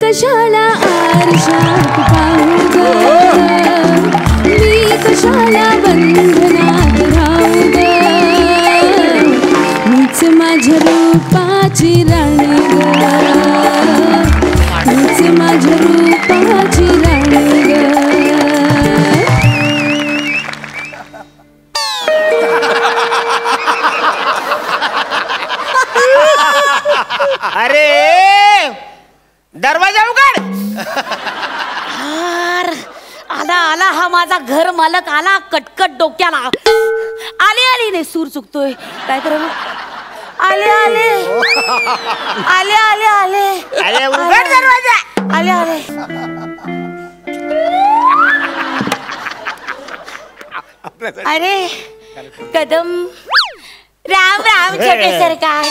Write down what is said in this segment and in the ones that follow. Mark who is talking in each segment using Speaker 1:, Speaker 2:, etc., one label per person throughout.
Speaker 1: कशाला आरशात पाहू ग, मी कशाला बंधनात राहू ग, मीच माझ्या रूपाची राणी ग, मीच माझ्या रूपाची राणी ग.
Speaker 2: अरे दरवाजा उघड.
Speaker 3: आला आला हा माझा घर मालक आला कटकट डोक्याला. आले आले नाही सूर चुकतोय काय करावं. आले आले आले आले आले
Speaker 2: अरे उघड दरवाजा.
Speaker 3: आले आले. अरे कदम राम राम छोटे सरकार.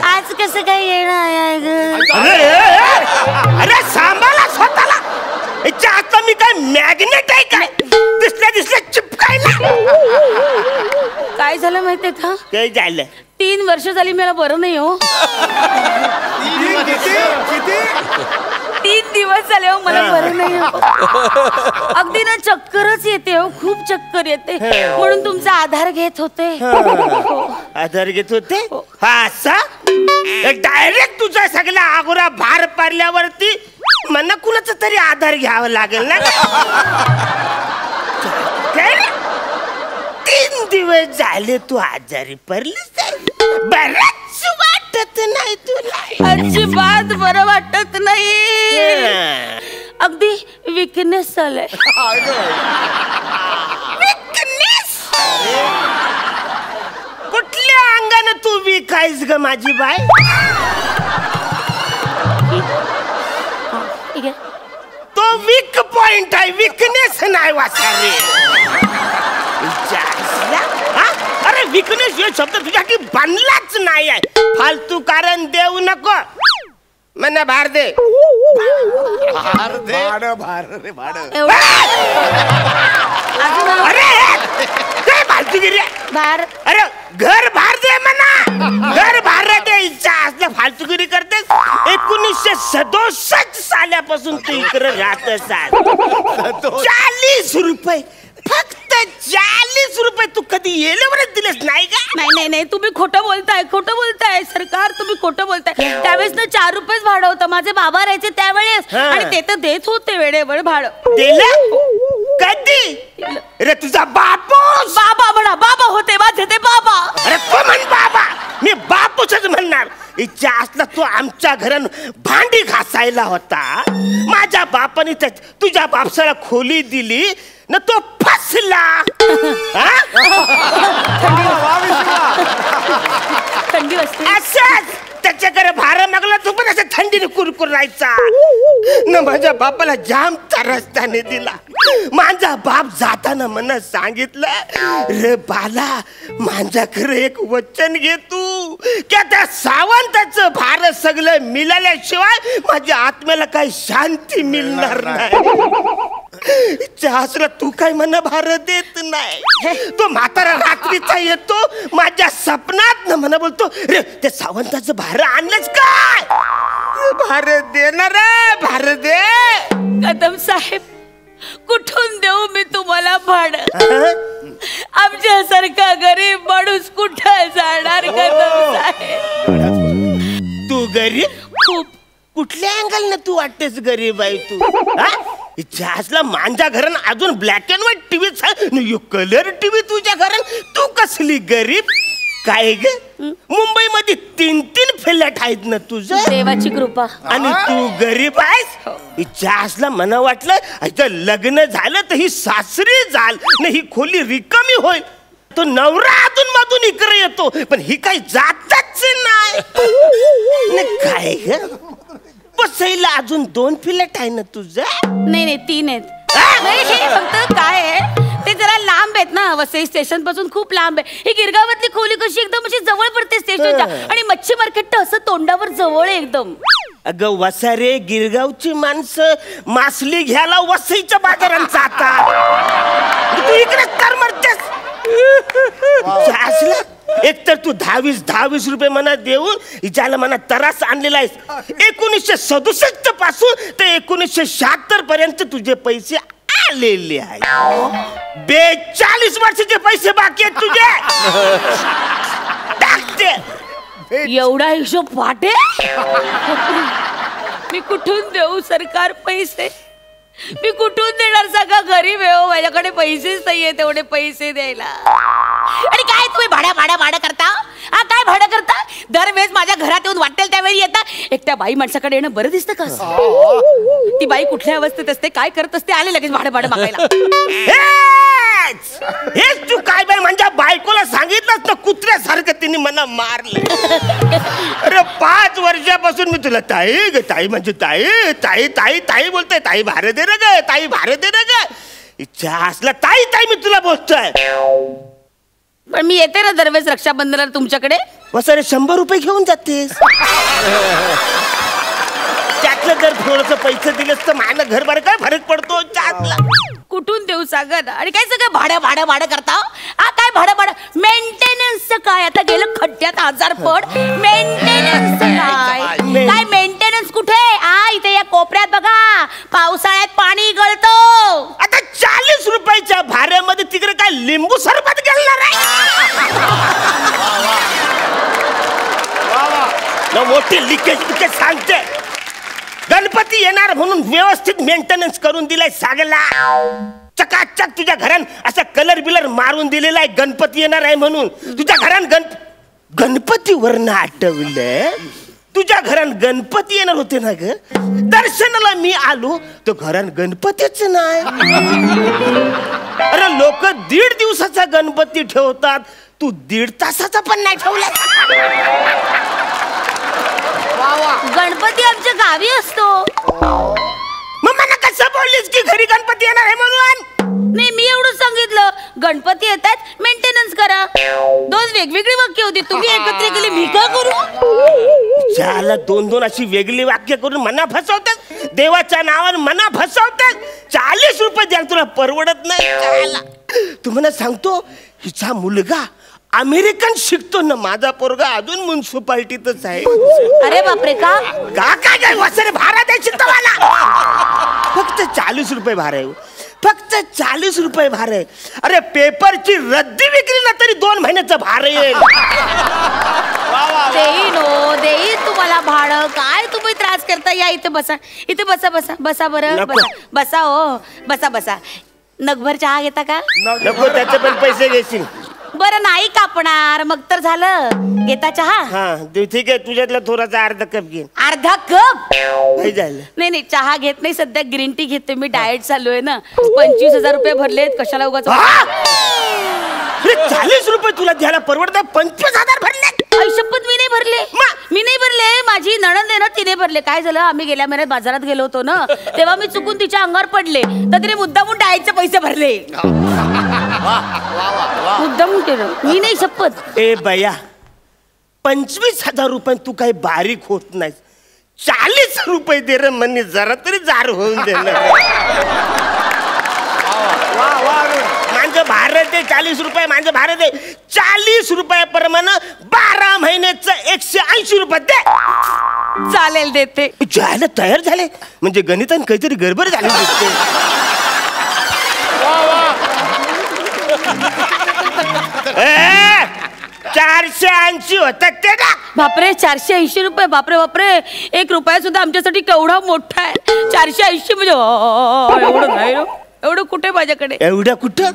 Speaker 3: आज कसं काय येणं आहे ग.
Speaker 2: अरे सांभाळा स्वतःला. याच्या आता मी काय मॅग्नेट आहे काय दिसल्या दिसल्या चिपकायला.
Speaker 3: काय झालं माहितीये का.
Speaker 2: काय झालं.
Speaker 3: 3 वर्ष झाली मला बरं नाही हो. 3 दिवस झाले हो मला बरं नाही हो. अगदी ना चक्करच येते हो खूप चक्कर येते म्हणून तुमचा आधार घेत होते.
Speaker 2: आधार घेत होते हा असा डायरेक्ट तुझा सगळा आगोरा भार पारल्यावरती मला कुणाचा तरी आधार घ्यावा लागेल ना. 3 दिवस झाले तू आजारी पडलीस. बरंच वाटत नाही तुला.
Speaker 3: अजिबात बरं वाटत नाही. अगदी विकनेस झालंय.
Speaker 2: विकनेस. कुठल्या अंगाने तू विकायस ग माझी बाय. तो वीक पॉइंट आहे विकनेस नाही वाचारे. अरे विकनेस हे शब्द तुझ्यासाठी बनलाच नाही आहे. फालतू कारण देऊ नको. मना भार दे.
Speaker 4: भार दे. भाडं भाडं.
Speaker 2: अरे काय फालतूगिरी.
Speaker 3: भार.
Speaker 2: अरे घर भार दे म्हणा. घर भार दे. इच्छा असल्या फालतूगिरी करतेस. 1967 साल्यापासून तू इकडे राहत असाल. 40 रुपये फक्त 40 रुपये तू कधी येल्यावरच दिलेस नाही का.
Speaker 3: नाही नाही तुम्ही खोटं बोलताय सरकार. तुम्ही खोटं बोलताय. त्यावेळेस ना 4 रुपयेच भाडं होतं. माझे बाबा राहायचे त्यावेळेस आणि ते तर देत होते वेळेवर भाडं.
Speaker 2: दिलं कधी रे तुझा बापूस.
Speaker 3: बाबा म्हणा. बाबा होते माझे ते बाबा.
Speaker 2: अरे तू म्हण बाबा. मी बापूसच म्हणणार. इच्छा असला तू आमच्या घरान भांडी घासायला होता. माझ्या बापाने तुझ्या बापसाला खोली दिली न तो फसला.
Speaker 3: थंडी वाजते.
Speaker 2: असंच त्याच्याकडे भार मागला तू पण असं थंडीने कुरकुर राहायचा न. माझ्या बापाला जाम रस्त्याने दिला. माझा बाप जाताना मला सांगितलं रे बाला माझ्याकडे एक वचन घे तू की त्या सावंताचं भार सगळं मिळाल्याशिवाय माझ्या आत्म्याला काही शांती मिळणार नाही. असला तू काय मला भार देत नाही. तो म्हातारा रात्रीचा येतो माझ्या सपनात न म्हणा बोलतो रे त्या सावंताचं भार आणलंच काय. भार देणार भार दे.
Speaker 3: कदम साहेब कुठून देऊ मी तुम्हाला भाडं. आमच्यासारखा गरीब माणूस कुठं जाणार कदम साहेब.
Speaker 2: तू गरीब खूप. कुठल्या अँगल न तू वाटतेस गरीब आहे तू. असला माझ्या घरान अजून black and white TV colour TV तुझ्या घरान. तू कसली गरीब काय ग. मुंबईमध्ये 3 फ्लॅट आहेत ना तुझं.
Speaker 3: देवाची कृपा.
Speaker 2: आणि तू गरीब आहेस. इच्छा असला मला वाटलं लग्न झालं तर ही सासरी जाल न ही खोली रिकामी होईल. तो नवरा अधून मधून इकडे येतो पण ही काही जातच नाही. काय ग बसायला अजून 2 फ्लॅट आहे ना तुझं.
Speaker 3: नाही 3 आहेत. हे फक्त काय आहे ते जरा लांब आहेत ना. वसई स्टेशन पासून खूप लांब आहे. ही गिरगावातली खोली कशी एकदम अशी जवळ पडते स्टेशनच्या. आणि मच्छी मार्केट तर असं तोंडावर जवळ आहे एकदम.
Speaker 2: अगं वसारे गिरगावची माणसं मासली घ्यायला वसईच्या बाजारात जातात. तू इकडे तर मरतेस. एक तर तू 10-20 रुपये मनात देऊन हिच्याला मनात तरास आणलेला आहेस. 1967 पासून ते 1976 पर्यंत तुझे पैसे आलेले आहेत. 42 वर्षाचे पैसे बाकी आहेत तुझे. टाकते
Speaker 3: एवढा हिशोब वाटे. मी कुठून देऊ सरकार पैसे? मी कुठून देणार? सगळं गरीब आहे हो, माझ्याकडे पैसेच नाहीये तेवढे पैसे द्यायला. आणि काय तुम्ही भाडं करता? हा काय भाडं करता? दरवेळेस माझ्या घरात येऊन वाटेल त्यावेळी येता. एक त्या बाई माणसाकडे येणं बरं दिसतं का? ती बाई कुठल्या अवस्थेत असते, काय करत असते, आले लगेच भाडं मागायला.
Speaker 2: हेच तू काय बाई म्हणजे बायकोला सांगितलंच ना, कुत्र्यासारखं तिने मला मारलं. अरे 5 वर्षापासून मी तुला ताई ग ताई म्हणजे ताई ताई ताई ताई बोलतोय. ताई भाडं दे रे ग, ताई भाडं दे रे ग. इच्छा असला ताई ताई मी तुला बोलतोय.
Speaker 3: पण मी येते ना दरवेळेस रक्षाबंधनाला तुमच्याकडे.
Speaker 2: वसारे 100 रुपये घेऊन जातेस. त्यातलं जर थोडस पैसे दिलेस तर माझं घरभर काय फरक पडतो त्यातला.
Speaker 3: कुठून देऊ सांगा ना. आणि काय सगळं भाडं करता? हा काय भाडं मेंटेनन्सचं काय? आता गेलं खड्ड्यात 1000 पड. मेंटेनन्सचं काय मेंटेनन्स कुठे? इथे या कोपऱ्यात बघा, पावसाळ्यात पाणी गळतो.
Speaker 2: आता 40 रुपयाच्या भाड्यामध्ये तिकडे काय लिंबू सरबत गेलणार आहे? मोठी लिकेज सांगते. गणपती येणार म्हणून व्यवस्थित मेंटेनन्स करून दिलाय सागला. चकाचक तुझ्या घरान असा कलर बिलर मारून दिलेला आहे. गणपती येणार आहे म्हणून तुझ्या घरान गणपतीवरनं आठवलं. तुझ्या घरान गणपती येणार होते ना ग. दर्शनाला मी आलो तो घरान गणपतीच नाही. अरे लोक 1.5 दिवसाचा गणपती ठेवतात, तू 1.5 तासाचा पण नाही ठेवला.
Speaker 3: गणपती आमच्या गावी असतो.
Speaker 2: मग मला कसं बोललीस की घरी गणपती येणार आहे म्हणून?
Speaker 3: नाही, मी एवढं सांगितलं गणपती येतात मेंटेनन्स करा. 2 वेगवेगळी वाक्य होती, तुम्ही एकत्र केली. मी का करू?
Speaker 2: ज्याला 2 अशी वेगळी वाक्य करून मना फसवतात. देवाच्या नावानं मना फसवतात. 40 रुपये द्याल तुला परवडत नाही. तुम्हाला सांगतो हिचा मुलगा अमेरिकन शिकतो ना. माझा पोरगा अजून म्युन्सिपाल्टीतच आहे.
Speaker 3: अरे बापरे. का
Speaker 2: काय वसरे भाडा द्यायची तुम्हाला? फक्त 40 रुपये भाडं आहे. फक्त 40 रुपये भाडं आहे. अरे पेपरची रद्दी विकली ना तरी 2 महिन्याचं भाडं येईल.
Speaker 3: देईन तुम्हाला भाडं. काय तुम्ही त्रास करता? या इथे बसा, इथे बसा बरं. बसा हो, बसा. नगभर चहा घेता का?
Speaker 2: नको, त्याचे पण पैसे घेशील.
Speaker 3: बरं नाही कापणार मग तर झालं. घेता चहा?
Speaker 2: हा ठीक आहे. तुझ्यातला थोडासा अर्धा कप घे.
Speaker 3: अर्धा कप?
Speaker 2: झालं.
Speaker 3: नाही चहा घेत नाही सध्या, ग्रीन टी घेते. मी डाएट चालू आहे ना. 25,000 रुपये भरलेत, कशाला उगाच.
Speaker 2: 40 रुपये तुला द्यायला परवडत. 25,000 भरले.
Speaker 3: शपथ मी नाही भरले. माझी नणंद आहे ना, तिने भरले. काय झालं, आम्ही गेल्या महिन्यात बाजारात गेलो होतो ना, तेव्हा मी चुकून तिच्या अंगावर पडले तर तिने मुद्दामून डाएटचे पैसे भरले. मुद्दामून केलं मी नाही. शपथ.
Speaker 2: ए बया, 25,000 रुपये तू काही बारीक होत नाही. 40 रुपये दे रे म्हणणे, जरा तरी जार होऊन दे ना. माझं भारत दे 40 रुपये. माझं भारत दे 40 रुपयाप्रमाणे 12 महिन्याचं 180 रुपये दे.
Speaker 3: चालेल, देते.
Speaker 2: जायला तयार झाले म्हणजे गणितान काहीतरी गडबड झाली दिसते. 480 होतात ते ना.
Speaker 3: बापरे, 480 रुपये. बापरे. 1 रुपया सुद्धा आमच्यासाठी केवढा मोठा आहे. 480 म्हणजे एवढं नाही. एवढं कुठे माझ्याकडे?
Speaker 2: एवढ्या कुठं?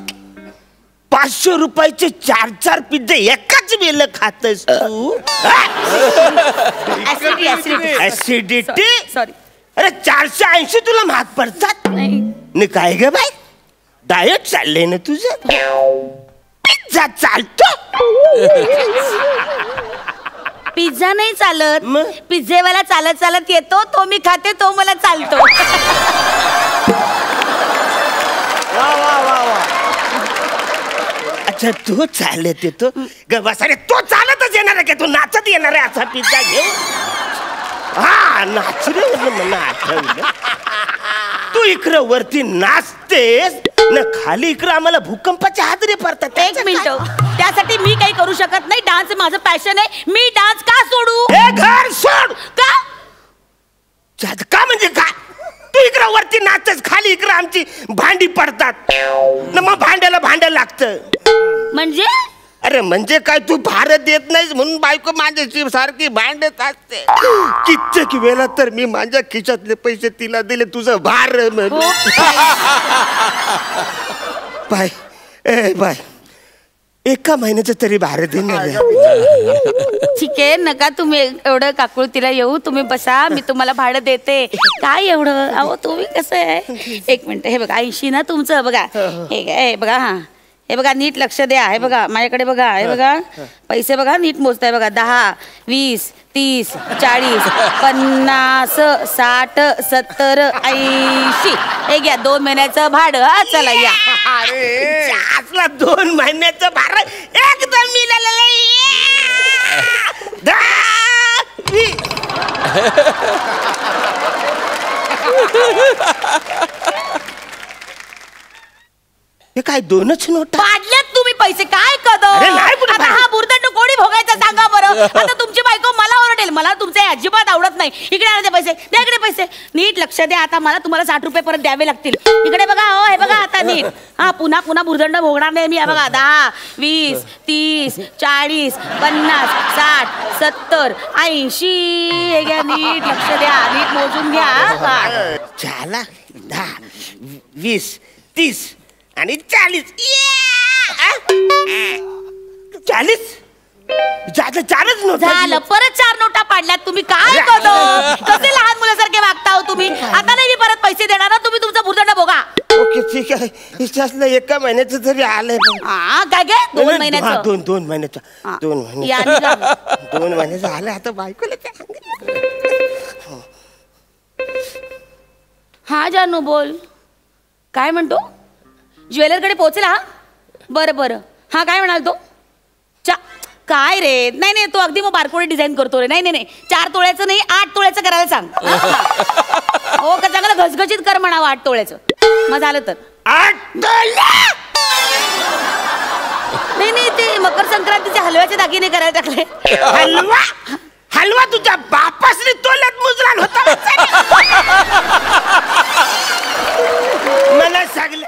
Speaker 2: 500 रुपयाचे 4 पिझ्झे एकाच वेळेला खातस तू. ऍसिडिटी.
Speaker 3: सॉरी.
Speaker 2: अरे 480 तुला महाग पडतात. नाही काय ग बाई, डाएट चाललंय ना तुझं? पिझ्झा चालतो?
Speaker 3: पिझ्झा नाही चालत.
Speaker 2: मग?
Speaker 3: पिझ्झेवाला चालत येतो, तो मी खाते, तो मला चालतो.
Speaker 2: अच्छा, तो चालत येतो बसारे. तो चालतच येणार आहे का? तो नाचत येणार आहे असा पिझ्झा घेऊन? हा नाच रे. मला आठवलं, तू इकडं वरती नाचतेस, ना खाली इकडं आम्हाला भूकंपाच्या हादरे पडतात.
Speaker 3: एक मिनिट, त्यासाठी मी काही करू शकत नाही. डान्स माझं पॅशन आहे. मी डान्स का सोडू?
Speaker 2: हे घर सोड.
Speaker 3: का?
Speaker 2: का म्हणजे काय? तू इकडं वरती नाचतेस, खाली इकडं आमची भांडी पडतात ना, मग भांड्याला भांड्याला लागतं.
Speaker 3: म्हणजे
Speaker 2: अरे म्हणजे काय, तू भारत देत नाहीस म्हणून बायको माझ्याशी सारखी भांडत असते. कित्येक वेळा तर मी माझ्या खिशातले पैसे तिला दिले तुझं भार म्हणून. बाय ए बाय, एका महिन्याचं तरी भार दे ना.
Speaker 3: ठीक आहे, नका तुम्ही एवढं काकुळतीला येऊ. तुम्ही बसा, मी तुम्हाला भाडं देते. काय एवढं? अहो तुम्ही कसं आहे, एक मिनिट. हे बघा 80 ना तुमचं, बघा हे बघा. हा हे बघा, नीट लक्ष द्या. हे बघा माझ्याकडे बघा. हे बघा पैसे बघा, नीट मोजताय बघा. 10, 20, 30, 40, 50, 60, 70, 80. हे घ्या 2 महिन्याचं भाडं. हा चला या.
Speaker 2: अरे असला 2 महिन्याचं भार एकदम मिळालेलं. हे काय 2च नोट
Speaker 3: पाडल्यात तुम्ही पैसे? काय कदम?
Speaker 2: अरे नाही कुठे
Speaker 3: आता
Speaker 2: पाडले.
Speaker 3: हा बुरदंड कोणी भोगायचा सांगा बरं. आता तुमची बायको मला ओरडेल. मला तुमचे अजिबात आवडत नाही. इकडे आणा ते पैसे, द्या इकडे पैसे. नीट लक्ष द्या. आता मला तुम्हाला 60 रुपये परत द्यावे लागतील. इकडे बघा. हो हे बघा आता नीट. हा पुन्हा बुरदंड भोगणार नाही मी. हा बघा 10, 20, 30, 40, 50, 60, 70, 80. हे घ्या, नीट लक्ष द्या. नीट मोजून घ्या. हा.
Speaker 2: झाला 10, 20, 30 आणि 40. 40 4च नोट
Speaker 3: झालं. परत 4 नोटा पाडल्यात तुम्ही. काय कदम? कसे लहान मुलासारखे वागता हो तुम्ही? आता नाही मी परत पैसे देणार ना. तुम्ही तुमचा बुरदंड भोगा.
Speaker 2: ओके ठीक आहे. हिच्यातलं एका महिन्याचं तरी आलंय.
Speaker 3: हा काय काय 2 महिन्याचं?
Speaker 2: 2 महिन्याचं.
Speaker 3: हा.
Speaker 2: 2
Speaker 3: या
Speaker 2: महिन्याचं.
Speaker 3: निघा.
Speaker 2: 2 महिन्याचं आलं. आता बायकोला काय सांगायचं?
Speaker 3: हा जानू बोल. काय म्हणतो? ज्वेलरकडे पोहोचला? हा बरं बरं. हा काय म्हणाल तो? काय रे? नाही तो अगदी मग बारकोडी डिझाईन करतो रे. नाही 4 तोळ्याचं नाही, 8 तोळ्याचं करायला सांग. हो का? चांगलं घसघशीत कर म्हणावं 8 तोळ्याचं. मग झालं तर
Speaker 2: 8 तोळे.
Speaker 3: नाही ते मकर संक्रांतीचे हलव्याचे दागिने करायला टाकले.
Speaker 2: हलवा तुझ्या बापासनी तोल्यात मुजरान होता. मला सांगलं.